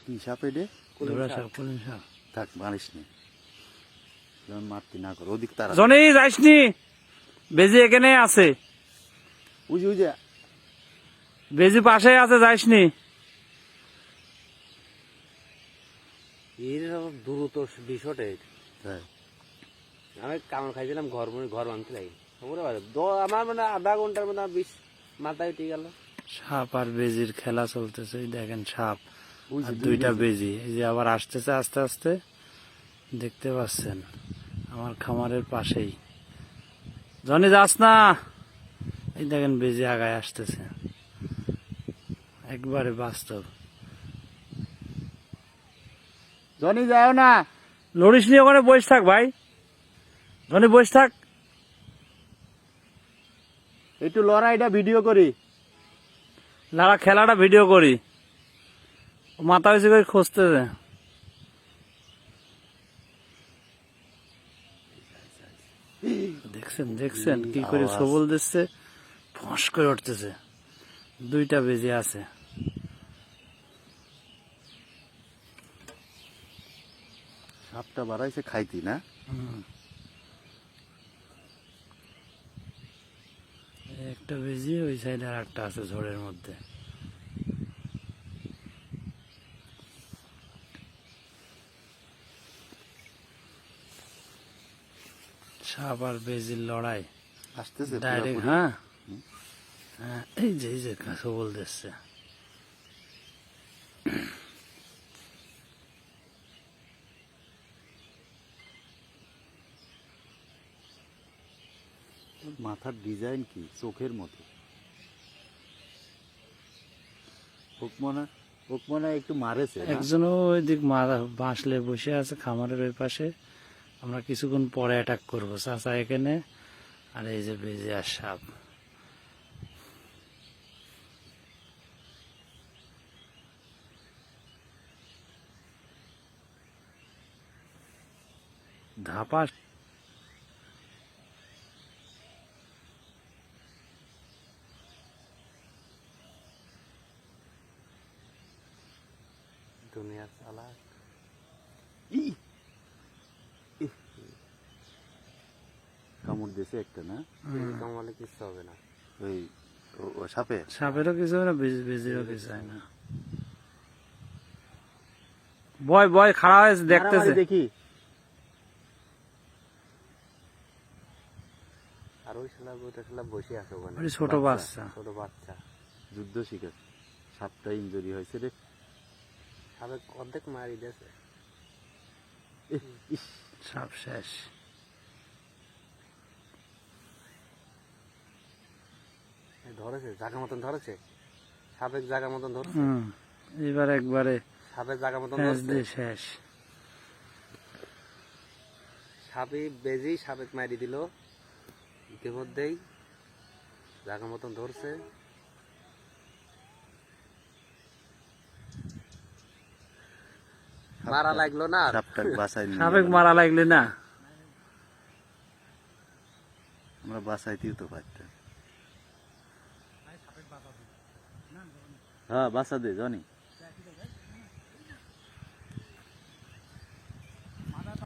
কি সাপ এটা? ধরা সাপ, কোন সাপ? থাক মারিস নি, যেমন মারতি না কর, ওদিক তারা জনি যাইসনি, বেজি এখানে আছে, বুঝি বুঝি। বেজি পাশে আছে, যাইসনি। এর দ্রুত বিষয়টা তাই আমি কামড় খাইছিলাম, ঘর আনতে লাগি আমার মানে আধা ঘন্টার মধ্যে বিষ মাথায় উঠে গেল। সাপ আর বেজির খেলা চলতেছে, এই দেখেন সাপ বুঝি, আর দুই দুইটা বেজি। বেজি, এই যে আবার আসতেছে আস্তে আস্তে, দেখতে পাচ্ছেন আমার খামারের পাশেই। জনি যাস না, এই দেখেন বেজি আগায় আসতেছে, একবারে বাস্তব। জনি যাও না, লড়িস নি, ওখানে বসে থাক ভাই, জনি বসে থাক। একটু লড়াইটা ভিডিও করি। লারা খেলাটা ভিডিও করি, ও মাথা বেশি করে খুঁজতেছে। দেখছেন দেখছেন কি করে আওয়াজ। সবল দিচ্ছে, ফস করে উঠতেছে, দুইটা বেজে আছে। সাপটা বাড়াইছে খাইতি না? একটা বেজি, ওই সাইডে আর একটা আছে ঝড়ের মধ্যে। সাপ আর বেজির লড়াই আসতেছে ডাইরেক্ট। পুরাপুরি। হ্যাঁ হ্যাঁ, এই যে সবল দিচ্ছে। মাথার ডিজাইন কি চোখের মতো। ওক মনে হয় একটু মারেছে না? একজনও ওই দিক মারা বাঁশলে বসে আছে খামারের ওই পাশে। আমরা কিছুক্ষণ পরে অ্যাটাক করবো, চাচা এখানে, আর এই যে বেজে আর সাপ। ধাপা দুনিয়ার চালা ই! ইহ! কামড় দিয়েছে একটা না? কামালে কিচ্ছু হবে না। ওই ও সাপে সাপেরও কিছু হয় না, বেজিরও কিছু হয় না। বয় বয় খাড়া হয়েছে, দেখতেছে। মারামারি দেখি। আর ওই শালা বসে আছে ওখানে, ওই ছোট বাচ্চা। ছোট বাচ্চা। যুদ্ধ শিখেছে। সাপটা ইনজুরি হয়েছে রে। সাবেক অর্ধেক মারি দিয়েছে। ইস! সাপ শেষ। ধরেছে জায়গা মতন ধরেছে, সাবেক জায়গা মতন ধরছে, এবার একবারে সাবেক জায়গা মতন শেষ ধরছে। দিয়ে শেষ। সাপে বেজি সাবেক মারি দিল, ইতিমধ্যেই জায়গা মতন ধরছে। মারা লাগলো না আর। সাপটা বাঁচাই নিয়ে সাবেক গেলাম। মারা লাগলে না, আমরা বাঁচাইতেও তো পারতাম। হ্যাঁ বাঁচা দে জনি।